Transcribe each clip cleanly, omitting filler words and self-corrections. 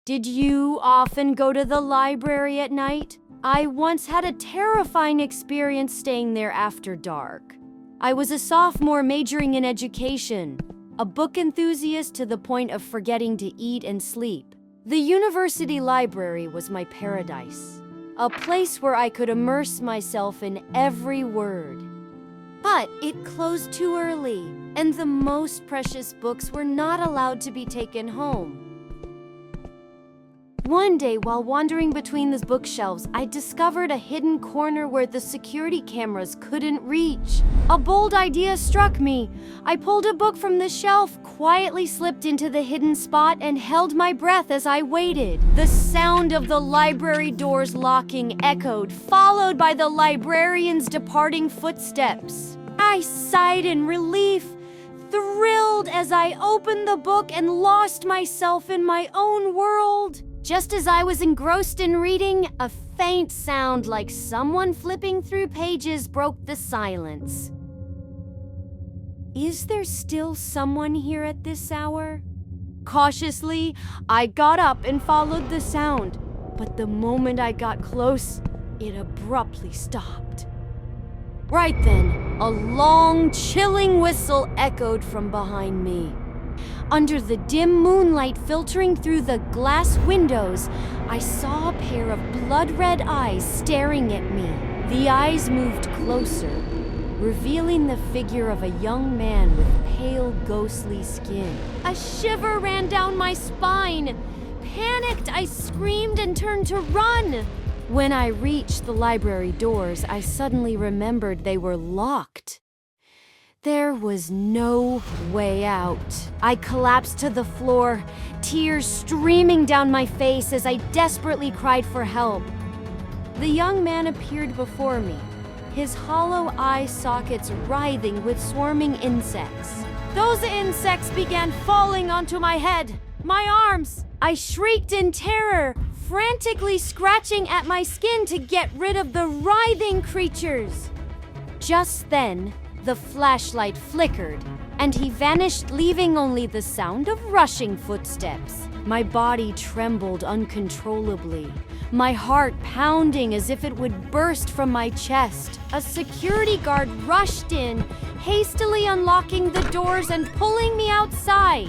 Did you often go to the library at night? I once had a terrifying experience staying there after dark. I was a sophomore majoring in education, a book enthusiast to the point of forgetting to eat and sleep. The university library was my paradise, a place where I could immerse myself in every word. But it closed too early, and the most precious books were not allowed to be taken home. One day, while wandering between the bookshelves, I discovered a hidden corner where the security cameras couldn't reach. A bold idea struck me. I pulled a book from the shelf, quietly slipped into the hidden spot, and held my breath as I waited. The sound of the library doors locking echoed, followed by the librarian's departing footsteps. I sighed in relief, thrilled as I opened the book and lost myself in my own world. Just as I was engrossed in reading, a faint sound like someone flipping through pages broke the silence. Is there still someone here at this hour? Cautiously, I got up and followed the sound, but the moment I got close, it abruptly stopped. Right then, a long, chilling whistle echoed from behind me. Under the dim moonlight filtering through the glass windows, I saw a pair of blood-red eyes staring at me. The eyes moved closer, revealing the figure of a young man with pale, ghostly skin. A shiver ran down my spine. Panicked, I screamed and turned to run. When I reached the library doors, I suddenly remembered they were locked. There was no way out. I collapsed to the floor, tears streaming down my face as I desperately cried for help. The young man appeared before me, his hollow eye sockets writhing with swarming insects. Those insects began falling onto my head, my arms. I shrieked in terror, frantically scratching at my skin to get rid of the writhing creatures. Just then, the flashlight flickered, and he vanished, leaving only the sound of rushing footsteps. My body trembled uncontrollably, my heart pounding as if it would burst from my chest. A security guard rushed in, hastily unlocking the doors and pulling me outside.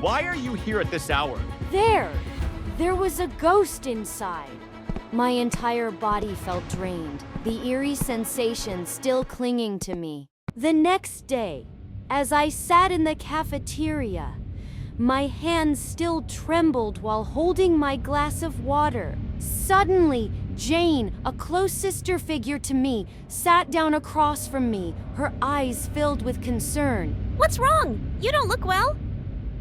Why are you here at this hour? There was a ghost inside. My entire body felt drained, the eerie sensation still clinging to me. The next day, as I sat in the cafeteria, my hands still trembled while holding my glass of water. Suddenly, Jane, a close sister figure to me, sat down across from me, her eyes filled with concern. What's wrong? You don't look well.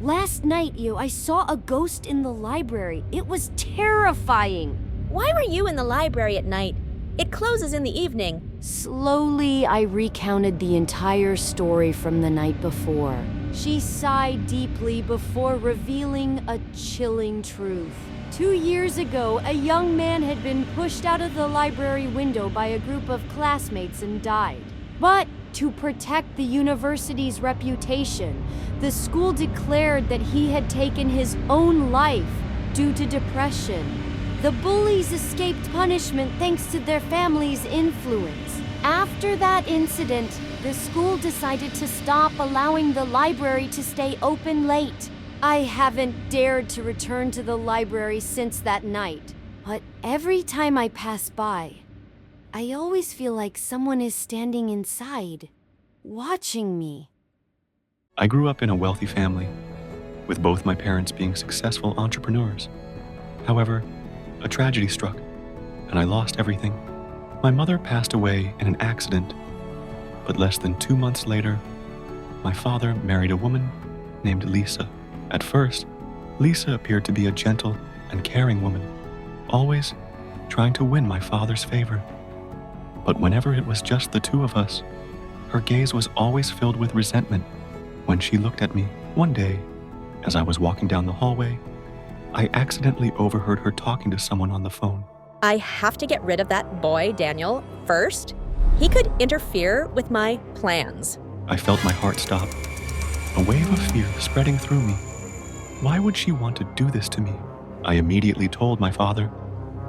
Last night, I saw a ghost in the library. It was terrifying. Why were you in the library at night? It closes in the evening. Slowly, I recounted the entire story from the night before. She sighed deeply before revealing a chilling truth. 2 years ago, a young man had been pushed out of the library window by a group of classmates and died. But to protect the university's reputation, the school declared that he had taken his own life due to depression. The bullies escaped punishment thanks to their family's influence. After that incident, the school decided to stop allowing the library to stay open late. I haven't dared to return to the library since that night. But every time I pass by, I always feel like someone is standing inside, watching me. I grew up in a wealthy family, with both my parents being successful entrepreneurs. However, a tragedy struck, and I lost everything. My mother passed away in an accident, but less than 2 months later, my father married a woman named Lisa. At first, Lisa appeared to be a gentle and caring woman, always trying to win my father's favor. But whenever it was just the two of us, her gaze was always filled with resentment when she looked at me. One day, as I was walking down the hallway, I accidentally overheard her talking to someone on the phone. I have to get rid of that boy, Daniel, first. He could interfere with my plans. I felt my heart stop, a wave of fear spreading through me. Why would she want to do this to me? I immediately told my father,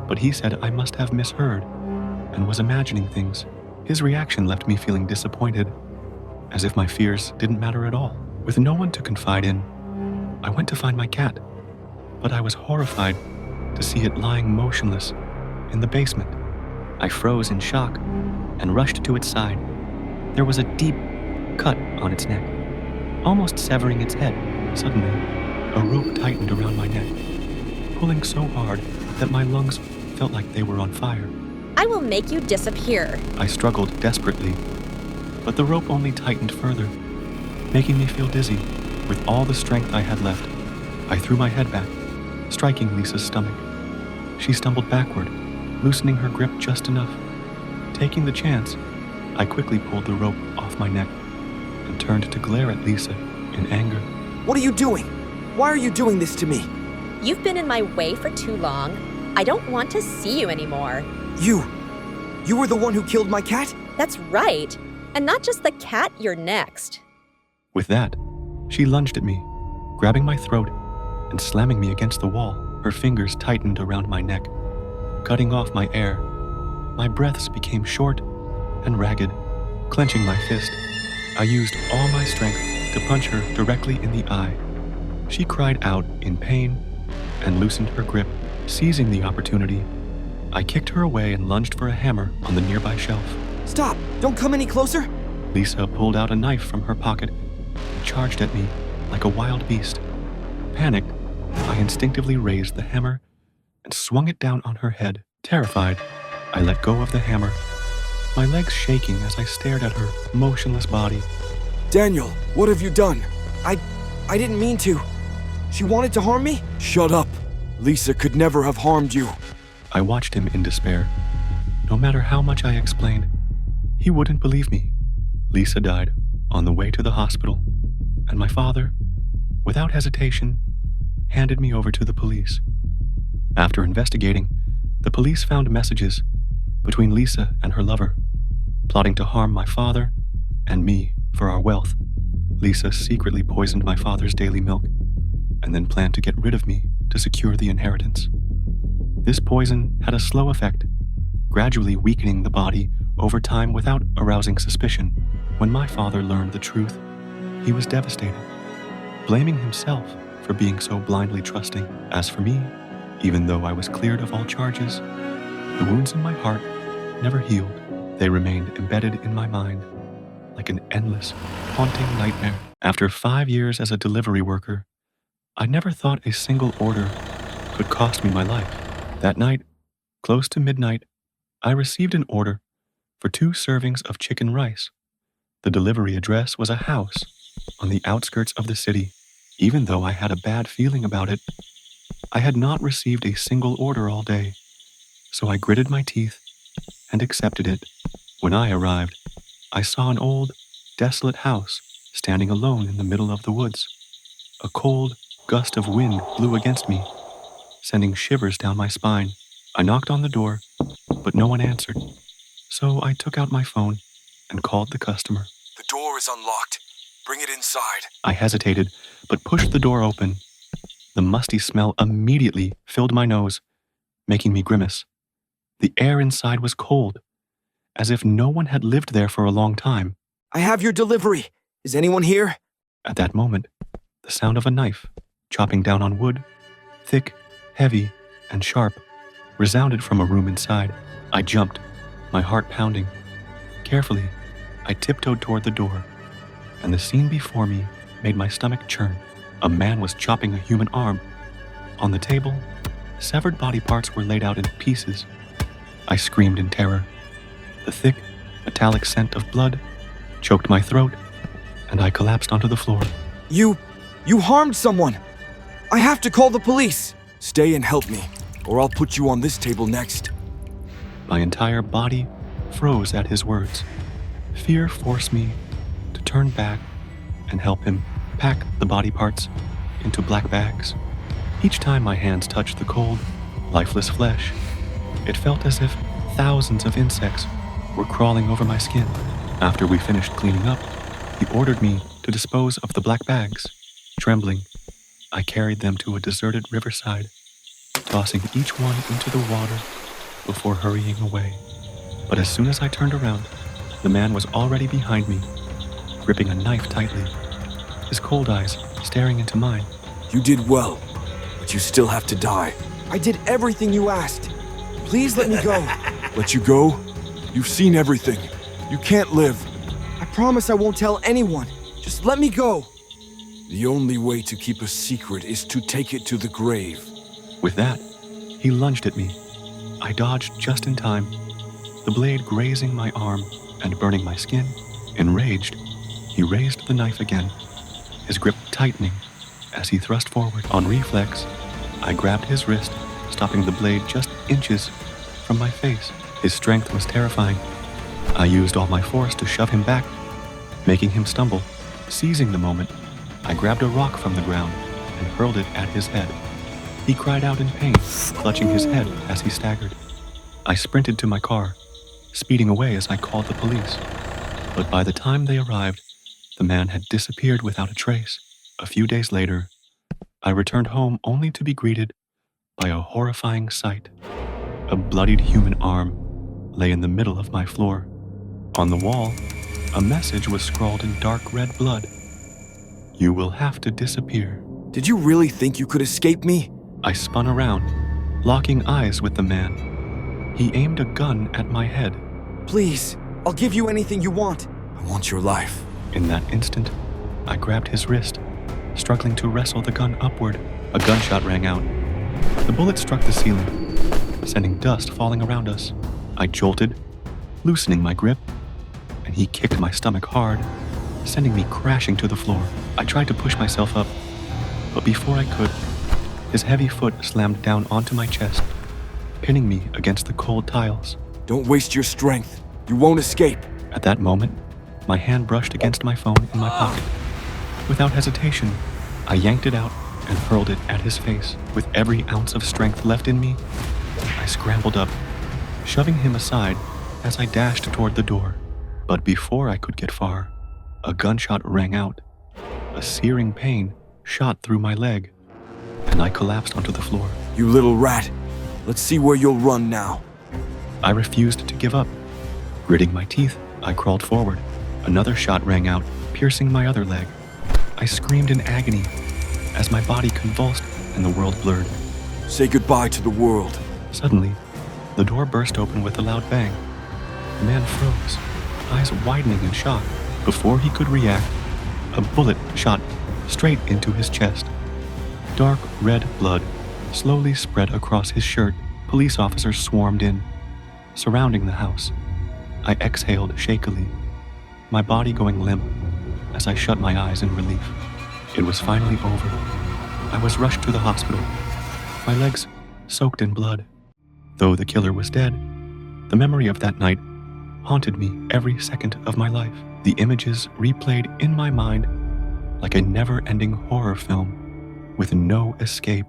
but he said I must have misheard and was imagining things. His reaction left me feeling disappointed, as if my fears didn't matter at all. With no one to confide in, I went to find my cat, but I was horrified to see it lying motionless in the basement. I froze in shock and rushed to its side. There was a deep cut on its neck, almost severing its head. Suddenly, a rope tightened around my neck, pulling so hard that my lungs felt like they were on fire. I will make you disappear. I struggled desperately, but the rope only tightened further, making me feel dizzy. With all the strength I had left, I threw my head back, striking Lisa's stomach. She stumbled backward, loosening her grip just enough. Taking the chance, I quickly pulled the rope off my neck and turned to glare at Lisa in anger. What are you doing? Why are you doing this to me? You've been in my way for too long. I don't want to see you anymore. You were the one who killed my cat? That's right. And not just the cat, you're next. With that, she lunged at me, grabbing my throat and slamming me against the wall. Her fingers tightened around my neck, cutting off my air. My breaths became short and ragged. Clenching my fist, I used all my strength to punch her directly in the eye. She cried out in pain and loosened her grip. Seizing the opportunity, I kicked her away and lunged for a hammer on the nearby shelf. Stop! Don't come any closer! Lisa pulled out a knife from her pocket and charged at me like a wild beast. Panicked, I instinctively raised the hammer and swung it down on her head. Terrified, I let go of the hammer, my legs shaking as I stared at her motionless body. Daniel, what have you done? I didn't mean to. She wanted to harm me? Shut up. Lisa could never have harmed you. I watched him in despair. No matter how much I explained, he wouldn't believe me. Lisa died on the way to the hospital, and my father, without hesitation, handed me over to the police. After investigating, the police found messages between Lisa and her lover, plotting to harm my father and me for our wealth. Lisa secretly poisoned my father's daily milk and then planned to get rid of me to secure the inheritance. This poison had a slow effect, gradually weakening the body over time without arousing suspicion. When my father learned the truth, he was devastated, blaming himself for being so blindly trusting. As for me, even though I was cleared of all charges, the wounds in my heart never healed. They remained embedded in my mind like an endless, haunting nightmare. After 5 years as a delivery worker, I never thought a single order could cost me my life. That night, close to midnight, I received an order for 2 servings of chicken rice. The delivery address was a house on the outskirts of the city. Even though I had a bad feeling about it, I had not received a single order all day, so I gritted my teeth and accepted it. When I arrived, I saw an old, desolate house standing alone in the middle of the woods. A cold gust of wind blew against me, sending shivers down my spine. I knocked on the door, but no one answered, so I took out my phone and called the customer. The door is unlocked. Bring it inside. I hesitated, but pushed the door open. The musty smell immediately filled my nose, making me grimace. The air inside was cold, as if no one had lived there for a long time. I have your delivery. Is anyone here? At that moment, the sound of a knife chopping down on wood, thick, heavy, and sharp, resounded from a room inside. I jumped, my heart pounding. Carefully, I tiptoed toward the door, and the scene before me made my stomach churn. A man was chopping a human arm. On the table, severed body parts were laid out in pieces. I screamed in terror. The thick, metallic scent of blood choked my throat, and I collapsed onto the floor. You harmed someone. I have to call the police. Stay and help me, or I'll put you on this table next. My entire body froze at his words. Fear forced me to turn back and help him pack the body parts into black bags. Each time my hands touched the cold, lifeless flesh, it felt as if thousands of insects were crawling over my skin. After we finished cleaning up, he ordered me to dispose of the black bags. Trembling, I carried them to a deserted riverside tossing each one into the water before hurrying away. But as soon as I turned around, the man was already behind me, gripping a knife tightly, his cold eyes staring into mine. You did well, but you still have to die. I did everything you asked. Please let me go. Let you go? You've seen everything. You can't live. I promise I won't tell anyone. Just let me go. The only way to keep a secret is to take it to the grave. With that, he lunged at me. I dodged just in time, the blade grazing my arm and burning my skin. Enraged, he raised the knife again, his grip tightening as he thrust forward. On reflex, I grabbed his wrist, stopping the blade just inches from my face. His strength was terrifying. I used all my force to shove him back, making him stumble. Seizing the moment, I grabbed a rock from the ground and hurled it at his head. He cried out in pain, clutching his head as he staggered. I sprinted to my car, speeding away as I called the police. But by the time they arrived, the man had disappeared without a trace. A few days later, I returned home only to be greeted by a horrifying sight. A bloodied human arm lay in the middle of my floor. On the wall, a message was scrawled in dark red blood. You will have to disappear. Did you really think you could escape me? I spun around, locking eyes with the man. He aimed a gun at my head. Please, I'll give you anything you want. I want your life. In that instant, I grabbed his wrist, struggling to wrestle the gun upward. A gunshot rang out. The bullet struck the ceiling, sending dust falling around us. I jolted, loosening my grip, and he kicked my stomach hard, sending me crashing to the floor. I tried to push myself up, but before I could, his heavy foot slammed down onto my chest, pinning me against the cold tiles. Don't waste your strength. You won't escape. At that moment, my hand brushed against my phone in my pocket. Without hesitation, I yanked it out and hurled it at his face. With every ounce of strength left in me, I scrambled up, shoving him aside as I dashed toward the door. But before I could get far, a gunshot rang out. A searing pain shot through my leg, and I collapsed onto the floor. You little rat. Let's see where you'll run now. I refused to give up. Gritting my teeth, I crawled forward. Another shot rang out, piercing my other leg. I screamed in agony as my body convulsed and the world blurred. Say goodbye to the world. Suddenly, the door burst open with a loud bang. The man froze, eyes widening in shock. Before he could react, a bullet shot straight into his chest. Dark red blood slowly spread across his shirt. Police officers swarmed in, surrounding the house. I exhaled shakily, my body going limp as I shut my eyes in relief. It was finally over. I was rushed to the hospital, my legs soaked in blood. Though the killer was dead, the memory of that night haunted me every second of my life. The images replayed in my mind like a never-ending horror film with no escape.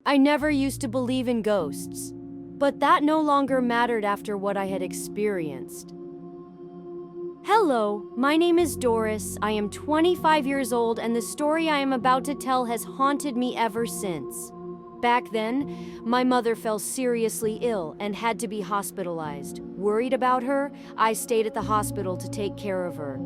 I never used to believe in ghosts, but that no longer mattered after what I had experienced. Hello, my name is Doris. I am 25 years old, and the story I am about to tell has haunted me ever since. Back then, my mother fell seriously ill and had to be hospitalized. Worried about her, I stayed at the hospital to take care of her.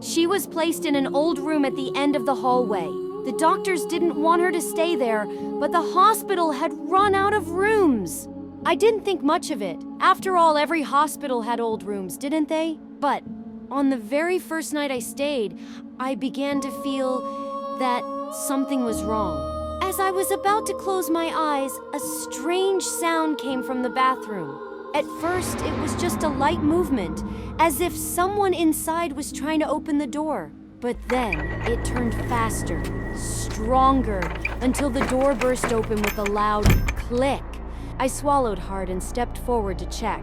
She was placed in an old room at the end of the hallway. The doctors didn't want her to stay there, but the hospital had run out of rooms. I didn't think much of it. After all, every hospital had old rooms, didn't they? But on the very first night I stayed, I began to feel that something was wrong. As I was about to close my eyes, a strange sound came from the bathroom. At first, it was just a light movement, as if someone inside was trying to open the door. But then, it turned faster, stronger, until the door burst open with a loud click. I swallowed hard and stepped forward to check.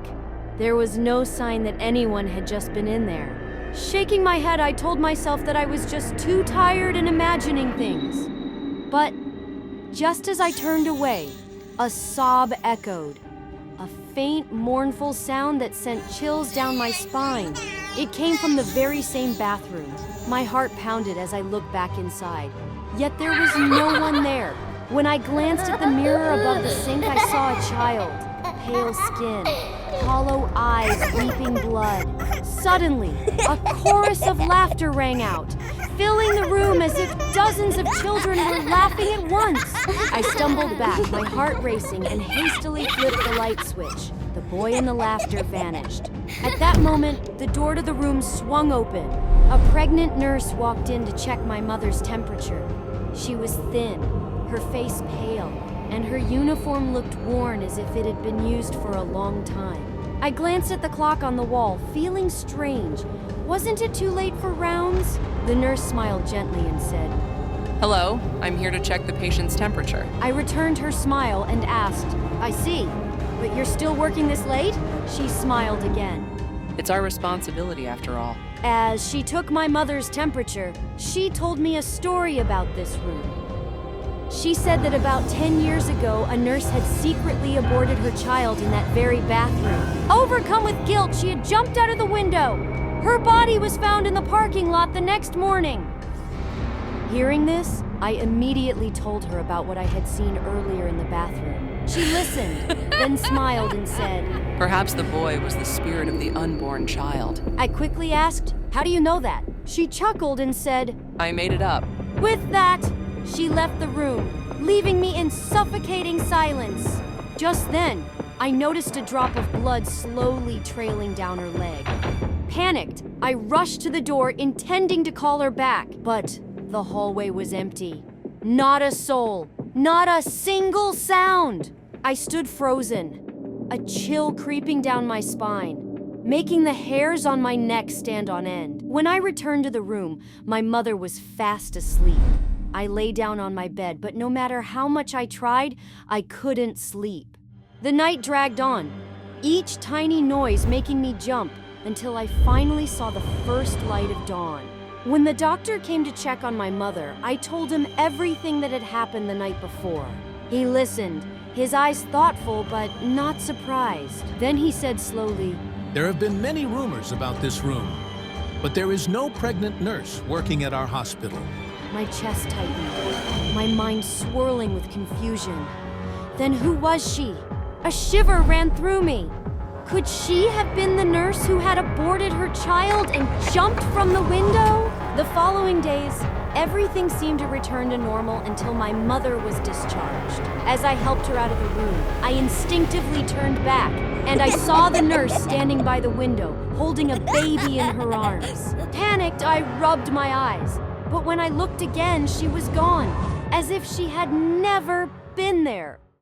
There was no sign that anyone had just been in there. Shaking my head, I told myself that I was just too tired and imagining things. But just as I turned away, a sob echoed. A faint, mournful sound that sent chills down my spine. It came from the very same bathroom. My heart pounded as I looked back inside. Yet there was no one there. When I glanced at the mirror above the sink, I saw a child. Pale skin, hollow eyes, weeping blood. Suddenly, a chorus of laughter rang out, filling the room as if dozens of children were laughing at once. I stumbled back, my heart racing, and hastily flipped the light switch. The boy and the laughter vanished. At that moment, the door to the room swung open. A pregnant nurse walked in to check my mother's temperature. She was thin, her face pale, and her uniform looked worn as if it had been used for a long time. I glanced at the clock on the wall, feeling strange. Wasn't it too late for rounds? The nurse smiled gently and said, Hello, I'm here to check the patient's temperature. I returned her smile and asked, I see, but you're still working this late? She smiled again. It's our responsibility after all. As she took my mother's temperature, she told me a story about this room. She said that about 10 years ago, a nurse had secretly aborted her child in that very bathroom. Overcome with guilt, she had jumped out of the window. Her body was found in the parking lot the next morning. Hearing this, I immediately told her about what I had seen earlier in the bathroom. She listened, then smiled and said, Perhaps the boy was the spirit of the unborn child. I quickly asked, How do you know that? She chuckled and said, I made it up. With that, she left the room, leaving me in suffocating silence. Just then, I noticed a drop of blood slowly trailing down her leg. Panicked, I rushed to the door, intending to call her back, but the hallway was empty. Not a soul, not a single sound. I stood frozen, a chill creeping down my spine, making the hairs on my neck stand on end. When I returned to the room, my mother was fast asleep. I lay down on my bed, but no matter how much I tried, I couldn't sleep. The night dragged on, each tiny noise making me jump, until I finally saw the first light of dawn. When the doctor came to check on my mother, I told him everything that had happened the night before. He listened, his eyes thoughtful but not surprised. Then he said slowly, There have been many rumors about this room, but there is no pregnant nurse working at our hospital. My chest tightened, my mind swirling with confusion. Then who was she? A shiver ran through me. Could she have been the nurse who had aborted her child and jumped from the window? The following days, everything seemed to return to normal until my mother was discharged. As I helped her out of the room, I instinctively turned back, and I saw the nurse standing by the window, holding a baby in her arms. Panicked, I rubbed my eyes. But when I looked again, she was gone, as if she had never been there.